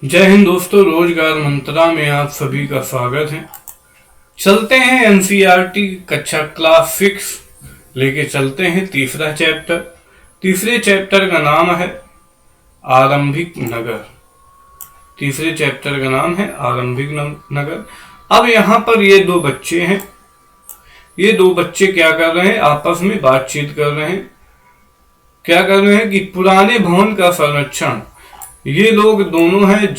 जय हिंद दोस्तों, रोजगार मंत्रा में आप सभी का स्वागत है। चलते हैं एनसीईआरटी कक्षा क्लास 6 लेके चलते हैं तीसरा चैप्टर। तीसरे चैप्टर का नाम है आरंभिक नगर। तीसरे चैप्टर का नाम है आरंभिक नगर। अब यहाँ पर ये दो बच्चे हैं। ये दो बच्चे क्या कर रहे हैं? आपस में बातचीत कर रहे हैं। क्या कर रहे हैं कि पुराने भवन का संरक्षण। ये लोग दोनों हैं,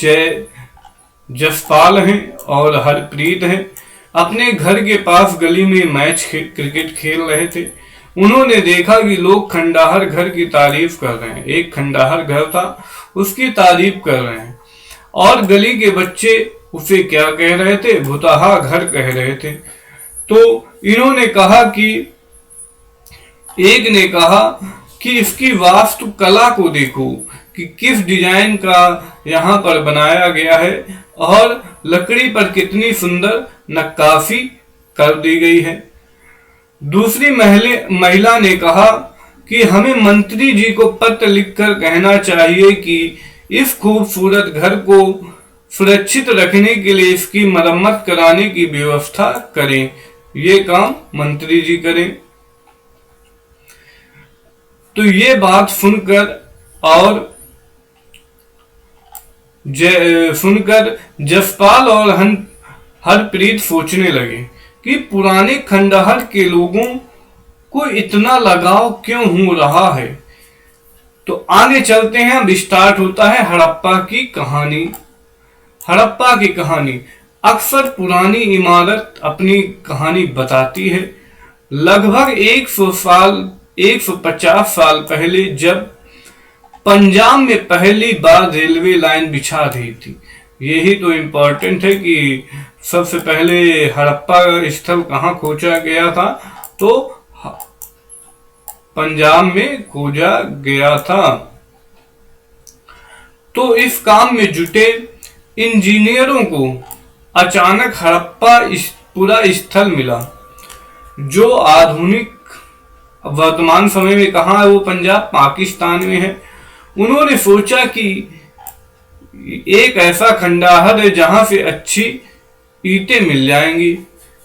जसपाल हैं और हरप्रीत हैं। अपने घर के पास गली में क्रिकेट खेल रहे थे। उन्होंने देखा कि लोग खंडहर घर की तारीफ कर रहे हैं। एक खंडहर घर था, उसकी तारीफ कर रहे हैं। और गली के बच्चे उसे क्या कह रहे थे? भुतहा घर कह रहे थे। तो इन्होंने कहा कि एक ने कहा कि इसकी वास्तु कला को देखो कि किस डिजाइन का यहाँ पर बनाया गया है और लकड़ी पर कितनी सुंदर नक्काशी कर दी गई है। दूसरी महिला ने कहा कि हमें मंत्री जी को पत्र लिखकर कहना चाहिए कि इस खूबसूरत घर को सुरक्षित रखने के लिए इसकी मरम्मत कराने की व्यवस्था करें। ये काम मंत्री जी करें। तो ये बात सुनकर जसपाल और हरप्रीत सोचने लगे कि पुराने खंडहर के लोगों को इतना लगाव क्यों हो रहा है। तो आगे चलते हैं। अब स्टार्ट होता है हड़प्पा की कहानी। हड़प्पा की कहानी अक्सर पुरानी इमारत अपनी कहानी बताती है। लगभग 150 साल पहले जब पंजाब में पहली बार रेलवे लाइन बिछा रही थी। यही तो इम्पोर्टेंट है कि सबसे पहले हड़प्पा स्थल कहाँ खोजा गया था? तो पंजाब में खोजा गया था। तो इस काम में जुटे इंजीनियरों को अचानक हड़प्पा पूरा स्थल मिला, जो आधुनिक वर्तमान समय में कहाँ है? वो पंजाब पाकिस्तान में है। उन्होंने सोचा कि एक ऐसा खंडहर है जहां से अच्छी ईंटें मिल जाएंगी।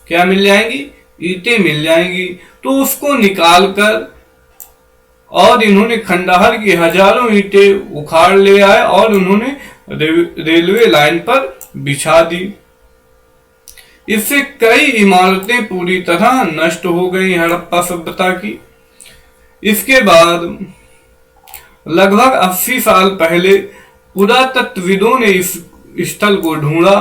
क्या मिल जाएंगी? ईंटें मिल जाएंगी। तो उसको निकालकर और इन्होंने खंडहर की हजारों ईंटें उखाड़ ले आए और उन्होंने रेलवे लाइन पर बिछा दी। इससे कई इमारतें पूरी तरह नष्ट हो गई हड़प्पा सभ्यता की। इसके बाद लगभग 80 साल पहले पुरातत्वविदों ने इस स्थल को ढूंढा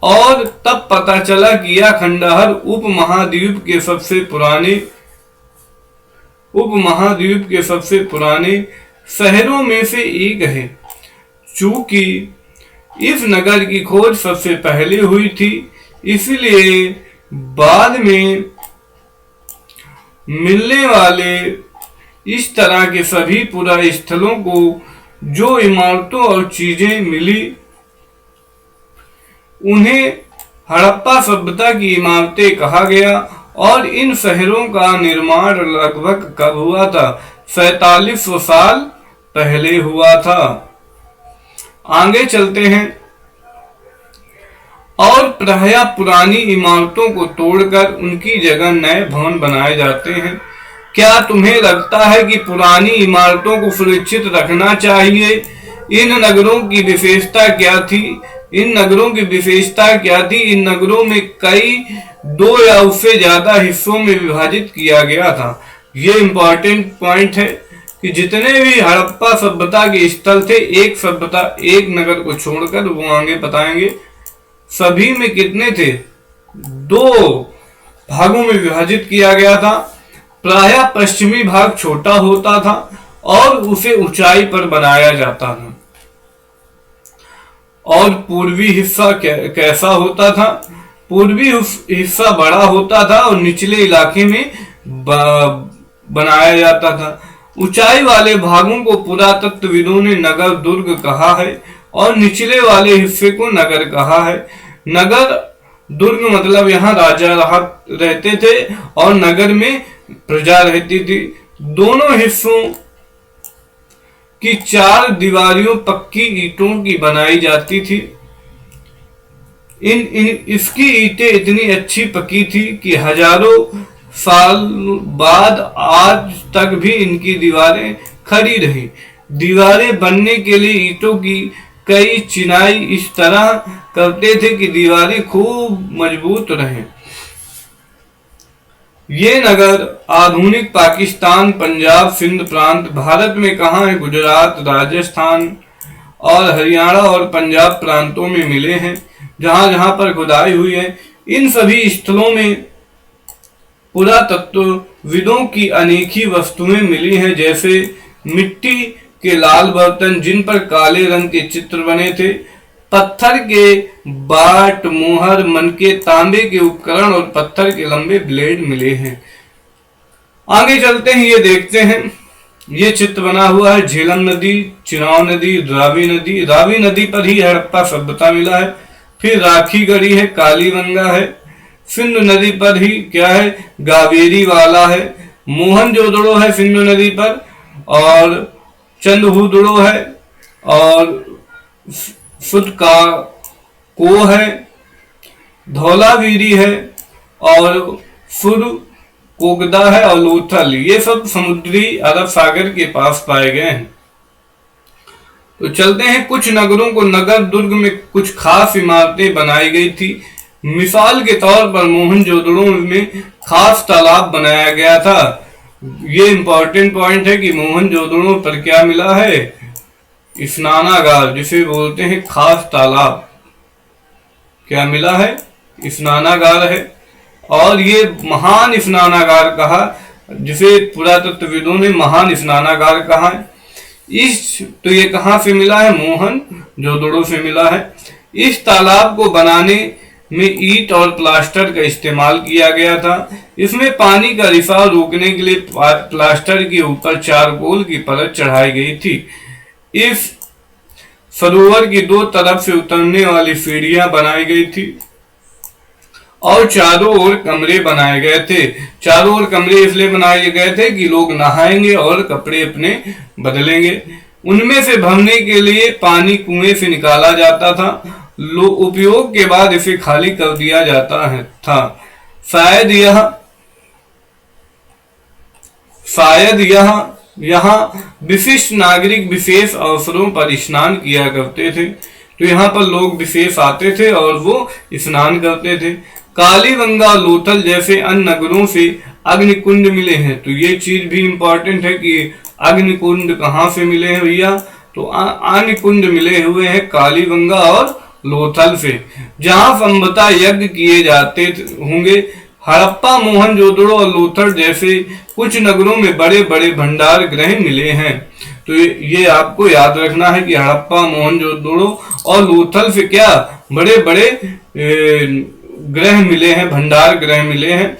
और तब पता चला कि यह खंडहर उपमहाद्वीप के सबसे पुराने शहरों में से एक है। चूंकि इस नगर की खोज सबसे पहले हुई थी, इसलिए बाद में मिलने वाले इस तरह के सभी पुराने स्थलों को जो इमारतों और चीजें मिली, उन्हें हड़प्पा सभ्यता की इमारतें कहा गया। और इन शहरों का निर्माण लगभग कब हुआ था? 4700 साल पहले हुआ था। आगे चलते हैं। और प्रायः पुरानी इमारतों को तोड़कर उनकी जगह नए भवन बनाए जाते हैं। क्या तुम्हें लगता है कि पुरानी इमारतों को सुरक्षित रखना चाहिए? इन नगरों की विशेषता क्या थी? इन नगरों में कई दो या उससे ज्यादा हिस्सों में विभाजित किया गया था। ये इंपॉर्टेंट पॉइंट है कि जितने भी हड़प्पा सभ्यता के स्थल थे, एक नगर को छोड़कर, वो आगे बताएंगे, सभी में कितने थे? 2 भागों में विभाजित किया गया था। प्रायः पश्चिमी भाग छोटा होता था और उसे ऊंचाई पर बनाया जाता था। और पूर्वी हिस्सा कैसा होता था? पूर्वी हिस्सा बड़ा होता था और निचले इलाके में बनाया जाता था। ऊंचाई वाले भागों को पुरातत्वविदों ने नगर दुर्ग कहा है और निचले वाले हिस्से को नगर कहा है। नगर दुर्ग मतलब यहाँ राजा रहते थे और नगर में प्रजा रहती थी। दोनों हिस्सों कि 4 दीवारियों पक्की ईंटों की बनाई जाती थी। इसकी ईंटें इतनी अच्छी पकी थी कि हजारों साल बाद आज तक भी इनकी दीवारें खड़ी रही। दीवारें बनने के लिए ईंटों की कई चिनाई इस तरह करते थे कि दीवारें खूब मजबूत रहें। ये नगर आधुनिक पाकिस्तान, पंजाब, सिंध प्रांत, भारत में कहाँ है? गुजरात, राजस्थान और हरियाणा और पंजाब प्रांतों में मिले हैं। जहां जहां पर खुदाई हुई है, इन सभी स्थलों में पुरातत्वविदों की अनेकी वस्तुएं मिली हैं, जैसे मिट्टी के लाल बर्तन जिन पर काले रंग के चित्र बने थे, पत्थर के बाट, मोहर, मनके, तांबे के उपकरण और पत्थर के लंबे ब्लेड मिले हैं। आगे चलते हैं, ये देखते हैं। ये चित्र बना हुआ है झेलम नदी, चिनाव नदी, रावी नदी। रावी नदी पर ही हड़प्पा सभ्यता मिला है। फिर राखी गढ़ी है, कालीबंगा है। सिंधु नदी पर ही क्या है? गावेरी वाला है। मोहनजोदड़ो है सिंधु नदी पर, और चंदहुदड़ो है, और फुदका को है, धौलावीरी है, और फुर कोगदा है, और लोथल। ये सब समुद्री अरब सागर के पास पाए गए हैं। तो चलते हैं, कुछ नगरों को नगर दुर्ग में कुछ खास इमारतें बनाई गई थी। मिसाल के तौर पर मोहनजोदड़ो में खास तालाब बनाया गया था। ये इंपॉर्टेंट पॉइंट है कि मोहनजोदड़ो पर क्या मिला है? स्नानागार, जिसे बोलते हैं खास तालाब। क्या मिला है? स्नानागार है। और ये महान स्नानागार कहा, जिसे पुरातत्वविदों ने महान स्नानागार कहा है। तो ये कहां से मिला है? मोहनजोदड़ो से मिला है। इस तालाब को बनाने में ईंट और प्लास्टर का इस्तेमाल किया गया था। इसमें पानी का रिसाव रोकने के लिए प्लास्टर के ऊपर चारकोल की परत चढ़ाई गई थी। इस सरोवर की 2 तरफ से उतरने वाली सीढ़ियां बनाई गई थी और चारों ओर कमरे बनाए गए थे। चारों ओर कमरे इसलिए बनाए गए थे कि लोग नहाएंगे और कपड़े अपने बदलेंगे। उनमें से भरने के लिए पानी कुएं से निकाला जाता था। उपयोग के बाद इसे खाली कर दिया जाता था। शायद यहाँ विशिष्ट नागरिक विशेष अवसरों पर स्नान किया करते थे। तो यहाँ पर लोग विशेष आते थे और वो स्नान करते थे। कालीबंगा, लोथल जैसे अन्य नगरों से अग्निकुंड मिले हैं। तो ये चीज भी इंपॉर्टेंट है कि अग्निकुंड कहाँ से मिले हैं भैया? तो अग्निकुंड मिले हुए हैं कालीबंगा और लोथल से, जहां संभवतः यज्ञ किए जाते होंगे। हड़प्पा, मोहनजोदड़ो और लोथल जैसे कुछ नगरों में बड़े बड़े भंडार गृह मिले हैं। तो ये आपको याद रखना है कि हड़प्पा, मोहनजोदड़ो और लोथल से क्या बड़े बड़े ग्रह मिले हैं, भंडार ग्रह मिले हैं।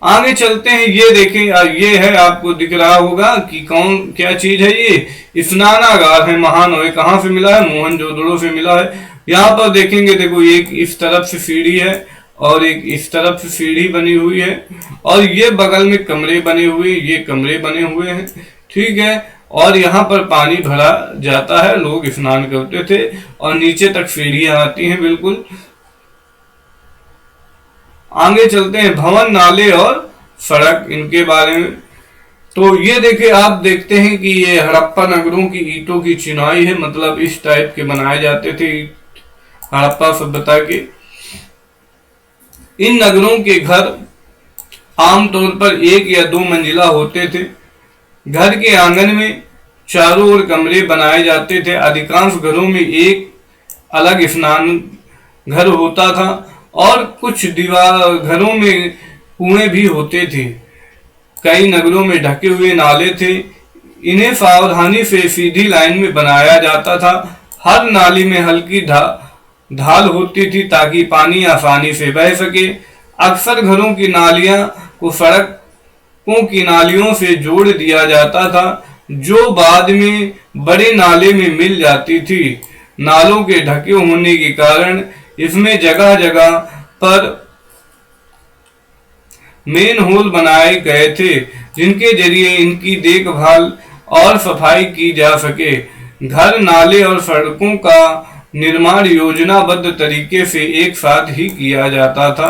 आगे चलते हैं, ये देखें, ये है, आपको दिख रहा होगा कि कौन क्या चीज है? ये स्नानागार है महानोए। कहाँ से मिला है? मोहनजोदड़ो से मिला है। यहाँ पर देखेंगे, देखो, एक इस तरफ से सीढ़ी है और एक इस तरफ से सीढ़ी बनी हुई है, और ये बगल में कमरे बने हुए, ये कमरे बने हुए हैं, ठीक है। और यहाँ पर पानी भरा जाता है, लोग स्नान करते थे, और नीचे तक सीढ़ियां आती हैं बिल्कुल। आगे चलते हैं, भवन, नाले और सड़क, इनके बारे में। तो ये देखे, आप देखते हैं कि ये हड़प्पा नगरों की ईंटों की चिनाई है, मतलब इस टाइप के बनाए जाते थे हड़प्पा सभ्यता के। इन नगरों के घर आमतौर पर 1 या 2 मंजिला होते थे। घर के आंगन में चारों ओर कमरे बनाए जाते थे। अधिकांश घरों में एक अलग स्नान घर होता था और कुछ घरों में कुएं भी होते थे। कई नगरों में ढके हुए नाले थे। इन्हें सावधानी से सीधी लाइन में बनाया जाता था। हर नाली में हल्की ढाल होती थी ताकि पानी आसानी से बह सके। अक्सर घरों की नालियां को सड़कों की नालियों से जोड़ दिया जाता था, जो बाद में बड़े नाले में मिल जाती थी। नालों के ढके होने के कारण इसमें जगह जगह पर मेन होल बनाए गए थे, जिनके जरिए इनकी देखभाल और सफाई की जा सके। घर, नाले और सड़कों का निर्माण योजनाबद्ध तरीके से एक साथ ही किया जाता था।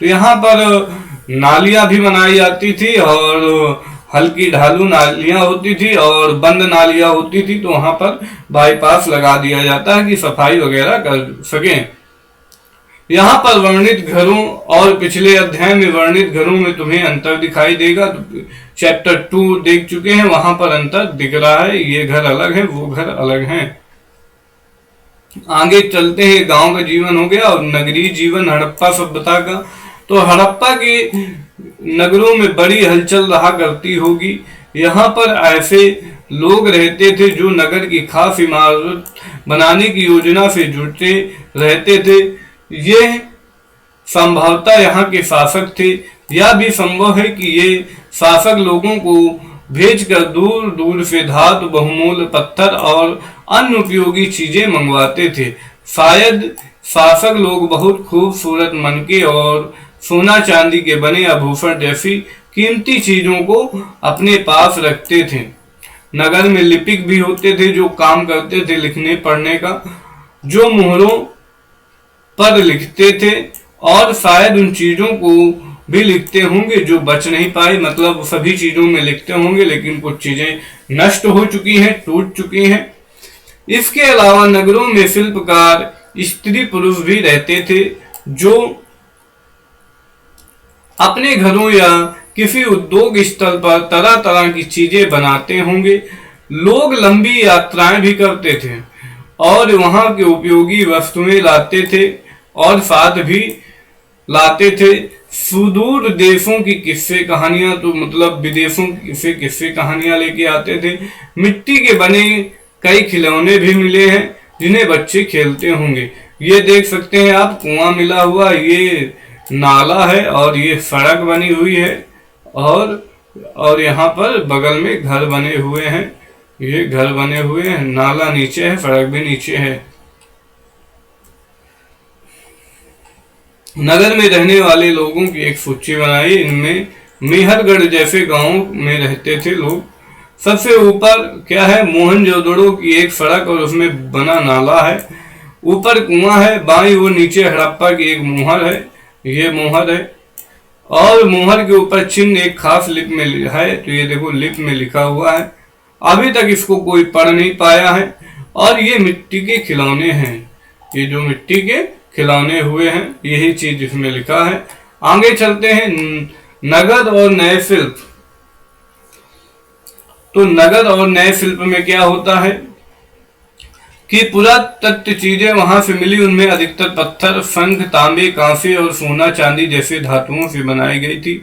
तो यहाँ पर नालियां भी बनाई जाती थी और हल्की ढालू नालियां होती थी और बंद नालियां होती थी, तो वहां पर बाईपास लगा दिया जाता है कि सफाई वगैरह कर सके। यहाँ पर वर्णित घरों और पिछले अध्याय में वर्णित घरों में तुम्हें अंतर दिखाई देगा। चैप्टर 2 देख चुके हैं, वहां पर अंतर दिख रहा है, ये घर अलग है, वो घर अलग है। आगे चलते हैं, गांव का जीवन हो गया और नगरीय जीवन हड़प्पा सभ्यता का। तो हड़प्पा के नगरों में बड़ी हलचल रहा करती होगी। यहाँ पर ऐसे लोग रहते थे जो नगर की खास इमारत बनाने की योजना से जुटे रहते थे। ये संभवतः यहाँ के शासक थे। यह भी संभव है कि ये शासक लोगों को भेजकर दूर दूर से धातु, बहुमूल्य पत्थर और अन्य उपयोगी चीजें मंगवाते थे। शायद शासक लोग बहुत खूबसूरत मनके और सोना चांदी के बने आभूषण जैसी कीमती चीजों को अपने पास रखते थे। नगर में लिपिक भी होते थे जो काम करते थे लिखने पढ़ने का, जो मोहरों पर लिखते थे और शायद उन चीजों को भी लिखते होंगे जो बच नहीं पाए। मतलब सभी चीजों में लिखते होंगे लेकिन कुछ चीजें नष्ट हो चुकी हैं, टूट चुकी हैं। इसके अलावा नगरों में शिल्पकार, स्त्री पुरुष भी रहते थे जो अपने घरों या किसी उद्योग स्थल पर तरह तरह की चीजें बनाते होंगे। लोग लंबी यात्राएं भी करते थे और वहां के उपयोगी वस्तुएं लाते थे और साथ भी लाते थे सुदूर देशों की किस्से कहानियां, तो मतलब विदेशों से किस्से कहानियां लेके आते थे। मिट्टी के बने कई खिलौने भी मिले हैं जिन्हें बच्चे खेलते होंगे। ये देख सकते हैं आप, कुआं मिला हुआ, ये नाला है और ये सड़क बनी हुई है और यहाँ पर बगल में घर बने हुए हैं। ये घर बने हुए हैं, नाला नीचे है, सड़क भी नीचे है। नगर में रहने वाले लोगों की एक सूची बनाई। इनमें मेहरगढ़ जैसे गांवों में रहते थे लोग। सबसे ऊपर क्या है, मोहनजोदड़ो की एक सड़क और उसमें बना नाला है। ऊपर कुआं है, बाईं ओर नीचे हड़प्पा की एक मोहर है, ये मोहर है और मोहर के ऊपर चिन्ह एक खास लिप में है। तो ये देखो लिप में लिखा हुआ है, अभी तक इसको कोई पढ़ नहीं पाया है। और ये मिट्टी के खिलौने हैं, ये जो मिट्टी के खिलौने हुए हैं यही चीज इसमें लिखा है। आगे चलते हैं, नगद और नए शिल्प। तो नगद और नए शिल्प में क्या होता है कि पुरातत्व चीजें वहां से मिली, उनमें अधिकतर पत्थर, शंख, तांबे, कांसे और सोना चांदी जैसे धातुओं से बनाई गई थी।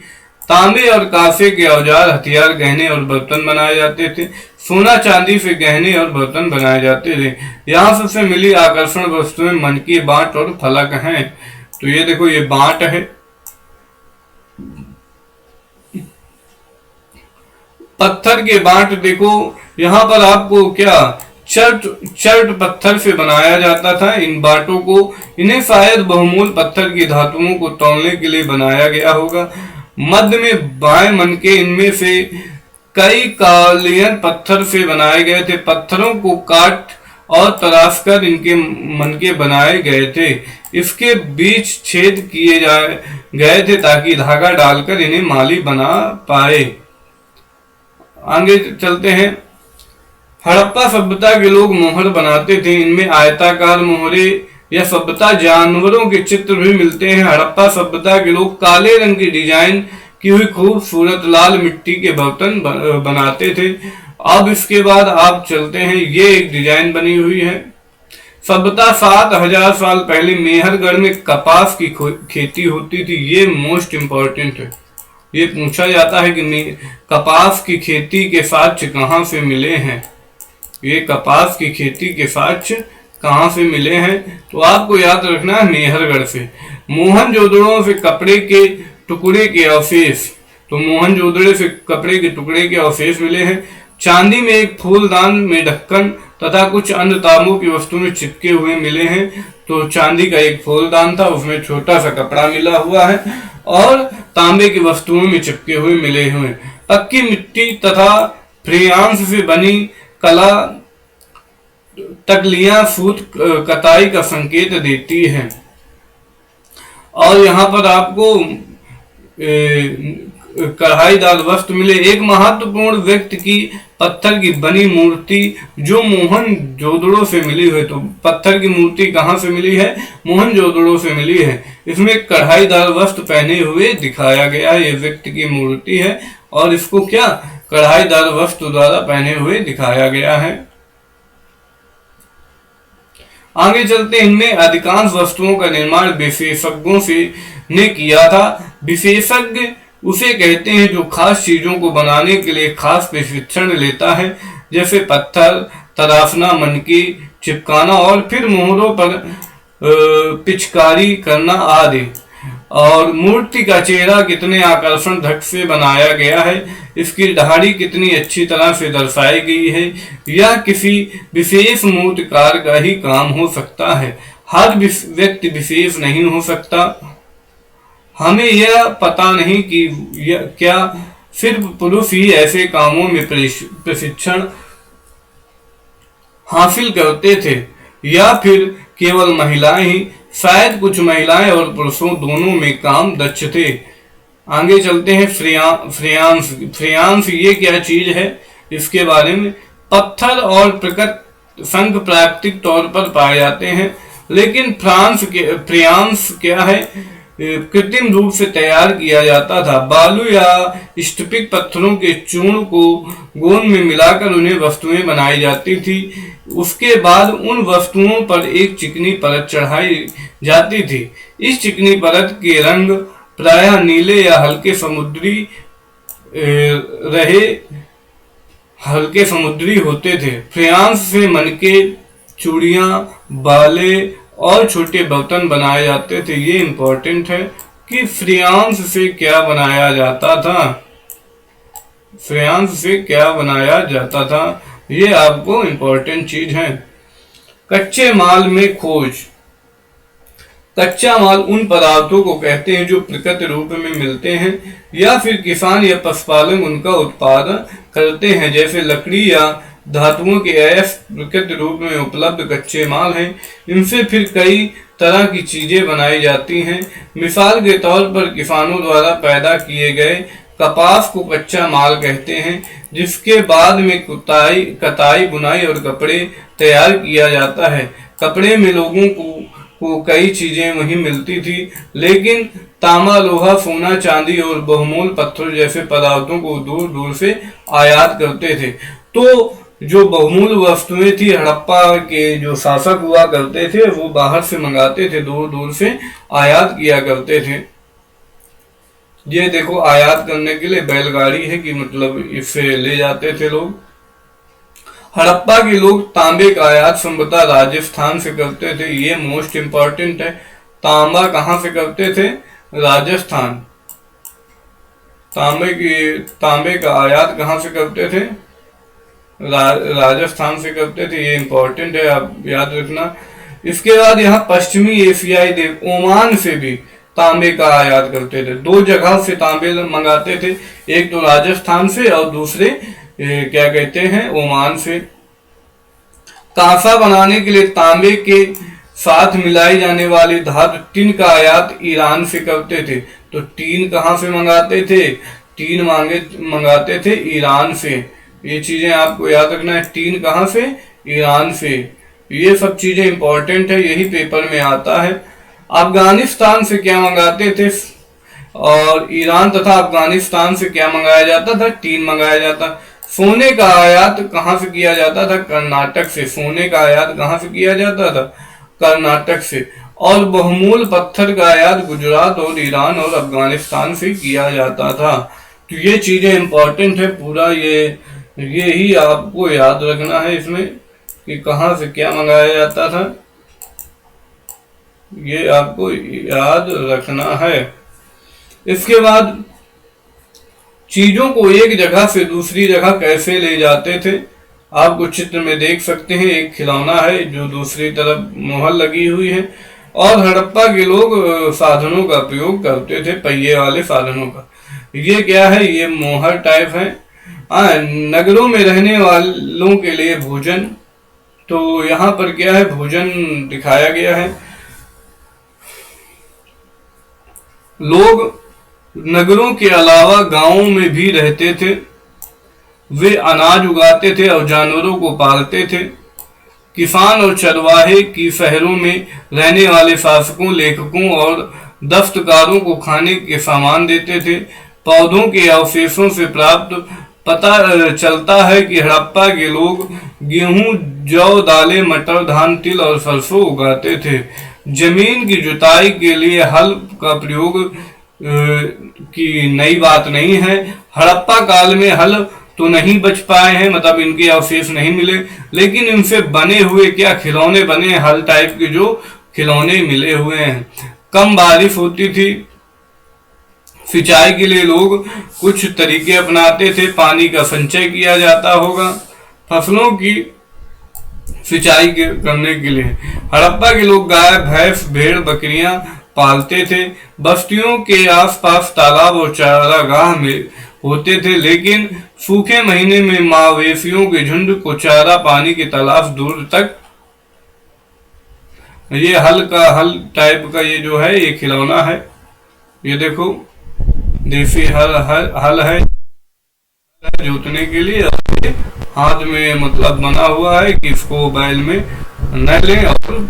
तांबे और कांसे के औजार, हथियार, गहने और बर्तन बनाए जाते थे। सोना चांदी से गहने और बर्तन बनाए जाते थे। यहाँ सबसे मिली आकर्षण वस्तुएं मनकी, बांट और फलक हैं। तो ये देखो, ये बांट है, पत्थर के बांट देखो। यहाँ पर आपको क्या चर्ट पत्थर से बनाया जाता था इन बाटों को। इन्हें शायद बहुमूल्य पत्थर की धातुओं को तौलने के लिए बनाया गया होगा। मध्य में बाएं मनके, इनमें से कई कालियन पत्थर से बनाए गए थे। पत्थरों को काट और तराश कर इनके मनके बनाए गए थे। इसके बीच छेद किए गए थे ताकि धागा डालकर इन्हें माली बना पाए। आगे चलते हैं, हड़प्पा सभ्यता के लोग मोहर बनाते थे। इनमें आयताकार मोहरे या सभ्यता जानवरों के चित्र भी मिलते हैं। हड़प्पा सभ्यता के लोग काले रंग की डिजाइन की हुई खूबसूरत लाल मिट्टी के बर्तन बनाते थे। अब इसके बाद आप चलते हैं, ये एक डिजाइन बनी हुई है। सभ्यता 7000 साल पहले मेहरगढ़ में कपास की खेती होती थी। ये मोस्ट इंपॉर्टेंट है, ये पूछा जाता है कि कपास की खेती के साक्ष्य कहाँ से मिले हैं। ये कपास की खेती के साक्ष्य कहाँ से मिले हैं, तो आपको याद रखना है मेहरगढ़ से। मोहनजोदड़ो से कपड़े के टुकड़े के अवशेष, तो मोहनजोदड़ो से कपड़े के टुकड़े के अवशेष मिले हैं। चांदी में एक फूलदान में ढक्कन तथा कुछ अन्य तांबों की वस्तु में चिपके हुए मिले हैं। तो चांदी का एक फूलदान था, उसमें छोटा सा कपड़ा मिला हुआ है और तांबे की वस्तुओं में चिपके हुए मिले हुए। पक्की मिट्टी तथा फ्रेयांस से बनी कला तकलियां सूत कताई का संकेत देती है। और यहाँ पर आपको कढ़ाईदार वस्त्र मिले। एक महत्वपूर्ण व्यक्ति की पत्थर की बनी मूर्ति जो मोहनजोदड़ो से मिली है। तो पत्थर की मूर्ति कहाँ से मिली है? मोहनजोदड़ो से मिली है। इसमें कढ़ाईदार वस्त्र पहने हुए दिखाया गया है। ये व्यक्ति की मूर्ति है और इसको क्या कढ़ाईदार वस्त्र द्वारा पहने हुए दिखाया गया है। आगे चलते इनमें अधिकांश वस्तुओं का निर्माण विशेषज्ञों से ने किया था। विशेषज्ञ उसे कहते हैं जो खास चीजों को बनाने के लिए खास प्रशिक्षण लेता है, जैसे पत्थर तराशना, मनकी चिपकाना और फिर मोहरों पर पिचकारी करना आदि। और मूर्ति का चेहरा कितने आकर्षण ढंग से बनाया गया है, इसकी दाढ़ी कितनी अच्छी तरह से दर्शाई गई है। यह किसी विशेष मूर्तिकार का ही काम हो सकता है, हर व्यक्ति विशेष नहीं हो सकता। हमें यह पता नहीं कि क्या सिर्फ पुरुष ही ऐसे कामों में प्रशिक्षण हासिल करते थे या फिर केवल महिलाएं ही। शायद कुछ महिलाएं और पुरुषों दोनों में काम दक्ष थे। आगे चलते हैं फ्रेयांस। फ्रेयांस ये क्या चीज है इसके बारे में। पत्थर और प्रकृति संघ प्राकृतिक तौर पर पाए जाते हैं, लेकिन फ्रेयांस क्या है? कृत्रिम रूप से तैयार किया जाता था। बालू या स्फटिक पत्थरों के चूर्ण को गोंद में मिलाकर उन्हें वस्तुएं बनाई जाती थी। उसके बाद उन वस्तुओं पर एक चिकनी परत चढ़ाई जाती थी। इस चिकनी परत के रंग प्रायः नीले या हल्के समुद्री होते थे। फ्रेयांस से मनके, चूड़ियां, बाले और छोटे बर्तन बनाए जाते थे। ये इंपॉर्टेंट है कि फ्रेयांस से क्या बनाया जाता था। फ्रेयांस से क्या बनाया जाता था, ये आपको इंपॉर्टेंट चीज है। कच्चे माल में खोज। कच्चा माल उन पदार्थों को कहते हैं जो प्रकृति रूप में मिलते हैं या फिर किसान या पशुपालक उनका उत्पादन करते हैं, जैसे लकड़ी या धातुओं के प्रकृति रूप में उपलब्ध कच्चे माल हैं। इनसे फिर कई तरह की चीजें बनाई जाती हैं। मिसाल के तौर पर किसानों द्वारा पैदा किए गए कपास को कच्चा माल कहते हैं, जिसके बाद में कताई, बुनाई और कपड़े तैयार किया जाता है। कपड़े में लोगों को कई चीजें वहीं मिलती थी, लेकिन तांबा, लोहा, सोना, चांदी और बहुमूल्य पत्थर जैसे पदार्थों को दूर दूर से आयात करते थे। तो जो बहुमूल्य वस्तुएं थी, हड़प्पा के जो शासक हुआ करते थे वो बाहर से मंगाते थे, दूर दूर से आयात किया करते थे। ये देखो आयात करने के लिए बैलगाड़ी है कि मतलब इससे ले जाते थे लोग। हड़प्पा के लोग तांबे का आयात संभवतः राजस्थान से करते थे। ये मोस्ट इंपॉर्टेंट है। तांबा कहाँ से करते थे? राजस्थान। तांबे का आयात कहाँ से करते थे? राजस्थान से करते थे। ये इंपॉर्टेंट है, आप याद रखना। इसके बाद यहाँ पश्चिमी एशियाई देश ओमान से भी तांबे का आयात करते थे। दो जगह से तांबे मंगाते थे, एक तो राजस्थान से और दूसरे क्या कहते हैं ओमान से। कांसा बनाने के लिए तांबे के साथ मिलाई जाने वाली धातु टीन का आयात ईरान से करते थे। तो टीन कहाँ से मंगाते थे? टीन मंगाते थे ईरान से। ये चीजें आपको याद रखना है। टीन कहाँ से? ईरान से। ये सब चीजें इंपॉर्टेंट है, यही पेपर में आता है। अफगानिस्तान से क्या मंगाते थे? और ईरान तथा अफगानिस्तान से क्या मंगाया जाता था? टीन मंगाया जाता। सोने का आयात कहाँ से किया जाता था? कर्नाटक से। सोने का आयात कहाँ से किया जाता था? कर्नाटक से। और बहुमूल्य पत्थर का आयात गुजरात और ईरान और अफगानिस्तान से किया जाता था। तो ये चीजें इंपॉर्टेंट है, पूरा ये ही आपको याद रखना है इसमें कि कहाँ से क्या मंगाया जाता था, ये आपको याद रखना है। इसके बाद चीजों को एक जगह से दूसरी जगह कैसे ले जाते थे, आपको चित्र में देख सकते हैं। एक खिलौना है जो दूसरी तरफ मोहर लगी हुई है। और हड़प्पा के लोग साधनों का प्रयोग करते थे, पहिए वाले साधनों का। ये क्या है? ये मोहर टाइप है। नगरों में रहने वालों के लिए भोजन। तो यहाँ पर क्या है, भोजन दिखाया गया है। लोग नगरों के अलावा गांवों में भी रहते थे। वे अनाज उगाते थे और जानवरों को पालते थे। किसान और चरवाहे की शहरों में रहने वाले शासकों, लेखकों और दस्तकारों को खाने के सामान देते थे। पौधों के अवशेषों से प्राप्त पता चलता है कि हड़प्पा के लोग गेहूं, जौ, दालें, मटर, धान, तिल और सरसों उगाते थे। जमीन की जुताई के लिए हल का प्रयोग की नई बात नहीं है। हड़प्पा काल में हल तो नहीं बच पाए हैं, मतलब इनके अवशेष नहीं मिले, लेकिन इनसे बने हुए क्या खिलौने बने, हल टाइप के जो खिलौने मिले हुए हैं। कम बारिश होती थी, सिंचाई के लिए लोग कुछ तरीके अपनाते थे। पानी का संचय किया जाता होगा फसलों की सिंचाई करने के लिए। हड़प्पा के लोग गाय, भैंस, भेड़, बकरियां पालते थे। बस्तियों के आसपास तालाब और चारागाह में होते थे, लेकिन सूखे महीने में मवेशियों के झुंड को चारा पानी की तलाश दूर तक। ये हल टाइप का ये जो है ये खिलौना है। ये देखो देसी हल है जोतने के लिए, हाथ में मतलब बना हुआ है कि इसको बैल में न लें और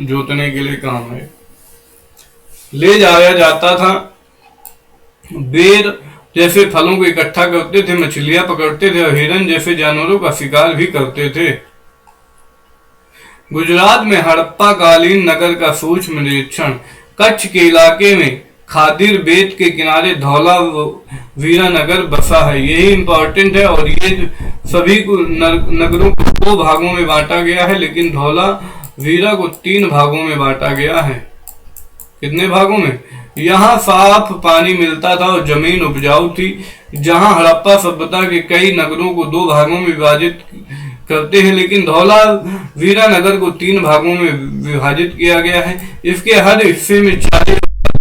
जोतने के लिए काम है। ले जाया जाता था। बेर जैसे फलों को इकट्ठा करते थे, मछलियां पकड़ते थे और हिरन जैसे जानवरों का शिकार भी करते थे। गुजरात में हड़प्पा कालीन नगर का सूक्ष्म निरीक्षण। कच्छ के इलाके में खादिर बेट के किनारे धौला वीरा नगर बसा है। यही इंपॉर्टेंट है और ये सभी नगरों को 2 भागों में बांटा गया है, लेकिन धौला वीरा को 3 भागों में बांटा गया है। कितने भागों में? यहाँ साफ पानी मिलता था और जमीन उपजाऊ थी। जहाँ हड़प्पा सभ्यता के कई नगरों को 2 भागों में विभाजित करते हैं, लेकिन धौला वीरा नगर को 3 भागों में विभाजित किया गया है। इसके हर हिस्से में 4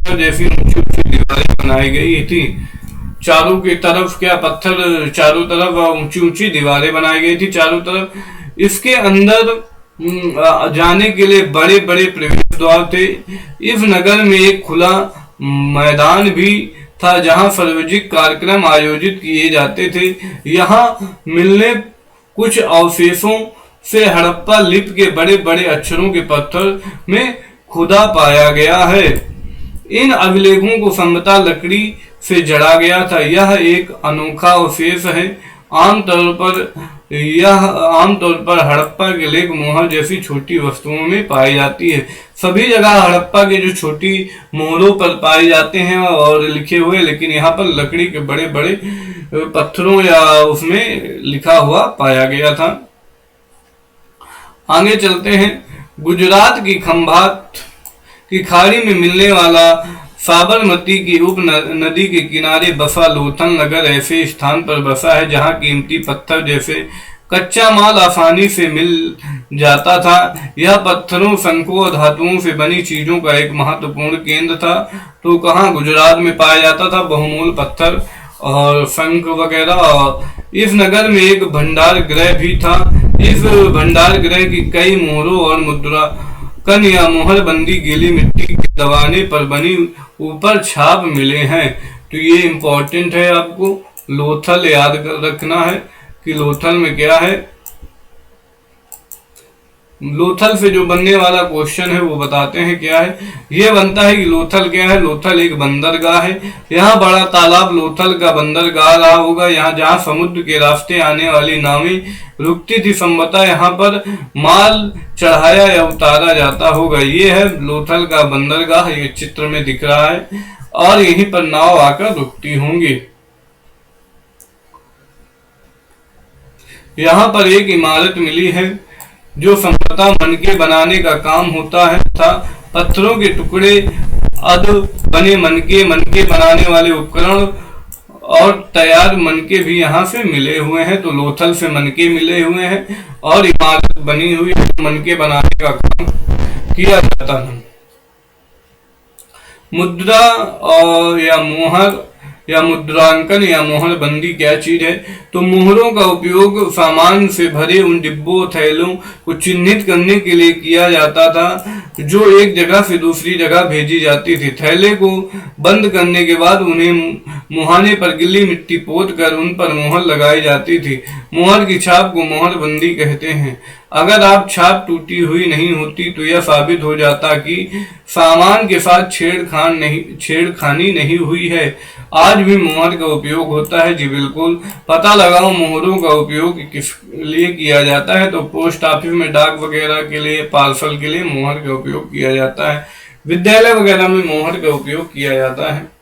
जैसी ऊंची ऊंची दीवारें बनाई गई थी। चारों की तरफ क्या पत्थर, चारों तरफ ऊंची ऊंची दीवारें बनाई गई थी चारों तरफ। इसके अंदर जाने के लिए बड़े बड़े प्रवेश द्वार थे। इस नगर में एक खुला मैदान भी था जहां सार्वजनिक कार्यक्रम आयोजित किए जाते थे। यहाँ मिलने कुछ अवशेषों से हड़प्पा लिपि के बड़े बड़े अक्षरों के पत्थर में खुदा पाया गया है। इन अभिलेखों को संभवतः लकड़ी से जड़ा गया था। यह एक अनोखा अवशेष है। आमतौर पर हड़प्पा के लेख मोहर जैसी छोटी वस्तुओं में पाई जाती है। सभी जगह हड़प्पा के जो छोटी मोहरों पर पाए जाते हैं और लिखे हुए, लेकिन यहाँ पर लकड़ी के बड़े बड़े पत्थरों या उसमें लिखा हुआ पाया गया था। आगे चलते हैं। गुजरात की खंभात की खाड़ी में मिलने वाला साबरमती की उप नदी के किनारे बसा लोथल नगर ऐसे स्थान पर बसा है जहां कीमती पत्थर जैसे कच्चा माल आसानी से मिल जाता था। यह पत्थरों, शंखों और धातुओं से बनी चीजों का एक महत्वपूर्ण केंद्र था। तो कहाँ गुजरात में पाया जाता था बहुमूल्य पत्थर और शंख वगैरह। इस नगर में एक भंडार गृह भी था। इस भंडार गृह की कई मोहरों और मुद्रा कन या मोहर बंदी गीली मिट्टी के दबाने पर बनी ऊपर छाप मिले हैं। तो ये इंपॉर्टेंट है, आपको लोथल याद रखना है कि लोथल में क्या है। लोथल से जो बनने वाला क्वेश्चन है वो बताते हैं क्या है। ये बनता है कि लोथल क्या है। लोथल एक बंदरगाह है। यहाँ बड़ा तालाब लोथल का बंदरगाह रहा होगा। यहाँ जहाँ समुद्र के रास्ते आने वाली नावें रुकती थी, संभवतः यहाँ पर माल चढ़ाया या उतारा जाता होगा। ये है लोथल का बंदरगाह, ये चित्र में दिख रहा है और यहीं पर नाव आकर रुकती होंगी। यहाँ पर एक इमारत मिली है जो संभवतः मनके बनाने का काम होता है तथा पत्थरों के टुकड़े अध बने मनके बनाने वाले उपकरण और तैयार मनके भी यहाँ से मिले हुए हैं। तो लोथल से मनके मिले हुए हैं और इमारत बनी हुई है। मनके बनाने का काम किया जाता है। मुद्रा और या मोहर या मुद्रांकन या मोहर बंदी क्या चीज है? तो मोहरों का उपयोग सामान से भरे उन डिब्बों थैलों को चिन्हित करने के लिए किया जाता था जो एक जगह से दूसरी जगह भेजी जाती थी। थैले को बंद करने के बाद उन्हें मुहाने पर गीली मिट्टी पोत कर उन पर मोहर लगाई जाती थी। मोहर की छाप को मोहर बंदी कहते हैं। अगर आप छाप टूटी हुई नहीं होती तो यह साबित हो जाता कि सामान के साथ छेड़खानी नहीं हुई है। आज भी मोहर का उपयोग होता है जी, बिल्कुल। पता लगाओ मोहरों का उपयोग किस लिए किया जाता है? तो पोस्ट ऑफिस में डाक वगैरह के लिए, पार्सल के लिए मोहर का उपयोग किया जाता है। विद्यालय वगैरह में मोहर का उपयोग किया जाता है।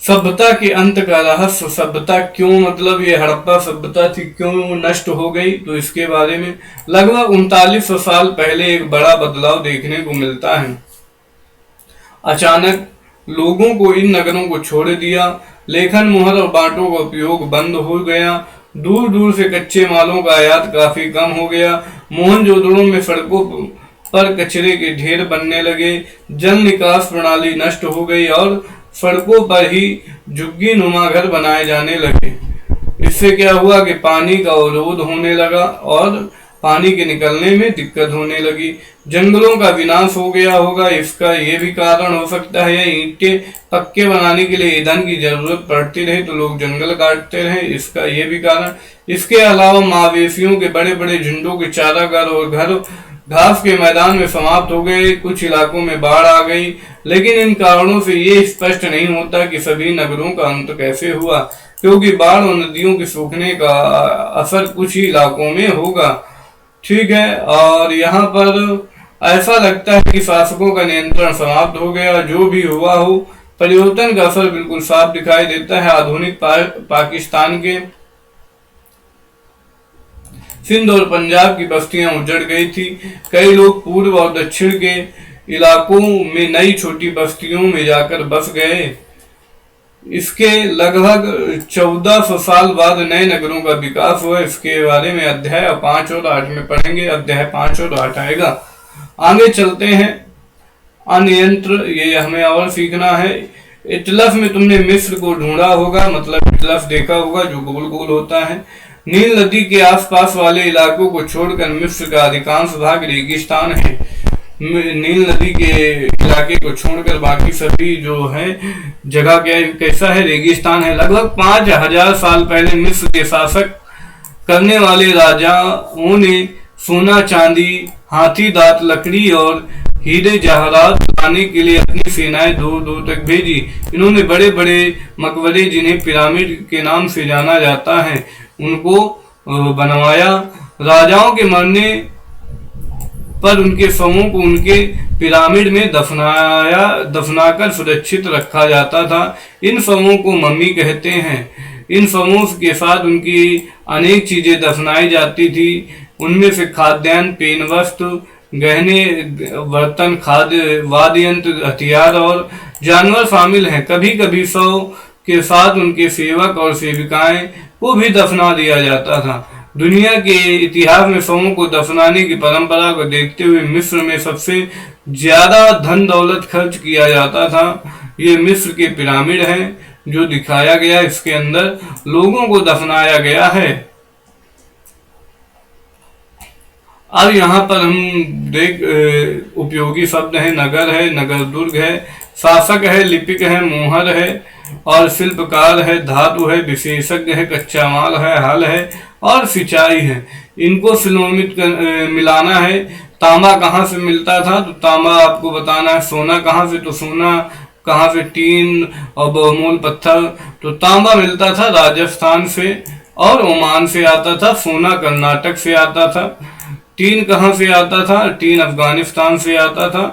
सभ्यता के अंत का रहस्य। सभ्यता क्यों, मतलब ये हड़प्पा सभ्यता थी, क्यों नष्ट हो गई? तो इसके बारे में लगभग 3900 साल पहले एक बड़ा बदलाव देखने को मिलता है। अचानक लोगों को इन नगरों को छोड़ दिया। लेखन, मुहर और बांटों का उपयोग बंद हो गया। दूर दूर से कच्चे मालों का आयात काफी कम हो गया। मोहनजोदड़ो में सड़कों पर कचरे के ढेर बनने लगे। जल निकास प्रणाली नष्ट हो गई और सड़कों पर ही झुग्गी नुमा घर बनाए जाने लगे। इससे क्या हुआ कि पानी का अवरोध होने लगा और पानी के निकलने में दिक्कत होने लगी। जंगलों का विनाश हो गया होगा, इसका ये भी कारण हो सकता है। या ईंटें पक्के बनाने के लिए ईंधन की जरूरत पड़ती रही तो लोग जंगल काटते रहे, इसका ये भी कारण। इसके अलावा मवेशियों के बड़े बड़े झुंडों के चारागाह और घर घास के मैदान में समाप्त हो गए। कुछ इलाकों में बाढ़ आ गई, लेकिन इन कारणों से ये स्पष्ट नहीं होता कि सभी नगरों का अंत कैसे हुआ, क्योंकि बाढ़ और नदियों के सूखने का असर कुछ ही इलाकों में होगा। ठीक है, और यहाँ पर ऐसा लगता है कि शासकों का नियंत्रण समाप्त हो गया। जो भी हुआ हो, परिवर्तन का असर बिल्कुल साफ दिखाई देता है। आधुनिक पाकिस्तान के सिंध और पंजाब की बस्तियां उजड़ गई थी। कई लोग पूर्व और दक्षिण के इलाकों में नई छोटी बस्तियों में जाकर बस गए। इसके लगभग 1400 साल बाद नए नगरों का विकास हुआ। इसके बारे में अध्याय 5 और 8 में पढ़ेंगे। अध्याय 5 और 8 आएगा। आगे चलते हैं। अनियंत्र, ये हमें और सीखना है। इटलफ में तुमने मिस्र को ढूंढा होगा, मतलब इटलफ देखा होगा जो गोल गोल होता है। नील नदी के आसपास वाले इलाकों को छोड़कर मिस्र का अधिकांश भाग रेगिस्तान है। नील नदी के इलाके को छोड़कर बाकी सभी जो है जगह कैसा है? रेगिस्तान है। लगभग 5000 साल पहले मिस्र के शासक करने वाले राजाओं ने सोना, चांदी, हाथी दांत, लकड़ी और हीरे जवाहरात लाने के लिए अपनी सेनाएं दूर दूर तक भेजी। इन्होंने बड़े बड़े मकबरे, जिन्हें पिरामिड के नाम से जाना जाता है, उनको बनवाया। राजाओं के मरने पर उनके शवों को उनके पिरामिड में दफनाकर सुरक्षित रखा जाता था। इन शवों को मम्मी कहते हैं। इन शवों के साथ उनकी अनेक चीजें दफनाई जाती थी। उनमें से खाद्यान्न, पेन, वस्त्र, गहने, बर्तन, खाद्य, वाद्य यंत्र, हथियार और जानवर शामिल हैं। कभी कभी शव के साथ उनके सेवक और सेविकाएं को भी दफना दिया जाता था। दुनिया के इतिहास में शवों को दफनाने की परंपरा को देखते हुए मिस्र में सबसे ज्यादा धन दौलत खर्च किया जाता था। ये मिस्र के पिरामिड हैं जो दिखाया गया, इसके अंदर लोगों को दफनाया गया है। अब यहाँ पर हम देख उपयोगी शब्द है। नगर है, नगर दुर्ग है, शासक है, लिपिक है, मोहर है और शिल्पकार है, धातु है, विशेषज्ञ है, कच्चा माल है, हल है और सिंचाई है। इनको फिनोमित मिलाना है। तांबा कहाँ से मिलता था? तो तांबा आपको बताना है। सोना कहाँ से? तो सोना कहाँ से? टीन और बहुमूल पत्थर। तो तांबा मिलता था राजस्थान से और ओमान से आता था। सोना कर्नाटक से आता था। टीन कहाँ से आता था? टीन अफगानिस्तान से आता था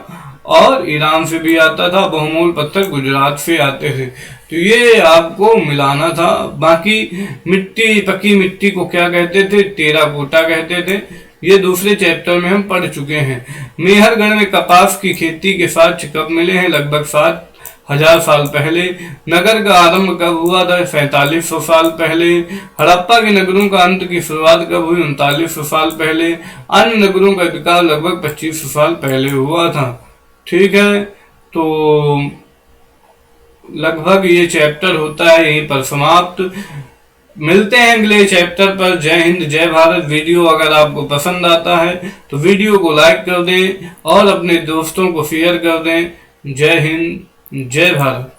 और ईरान से भी आता था। बहुमूल पत्थर गुजरात से आते थे। तो ये आपको मिलाना था। बाकी मिट्टी, पकी मिट्टी को क्या कहते थे? टेराकोटा कहते थे। ये दूसरे चैप्टर में हम पढ़ चुके हैं। मेहरगढ़ में कपास की खेती के साक्ष्य कब मिले हैं? लगभग 7000 साल पहले। नगर का आरंभ कब हुआ था? 4700 साल पहले। हड़प्पा के नगरों का अंत की शुरुआत कब हुई? 3900 साल पहले। अन्य नगरों का विकास लगभग 2500 साल पहले हुआ था। ठीक है, तो लगभग ये चैप्टर होता है यहीं पर समाप्त। मिलते हैं अगले चैप्टर पर। जय हिंद, जय भारत। वीडियो अगर आपको पसंद आता है तो वीडियो को लाइक कर दें और अपने दोस्तों को शेयर कर दें। जय हिंद, जय भारत।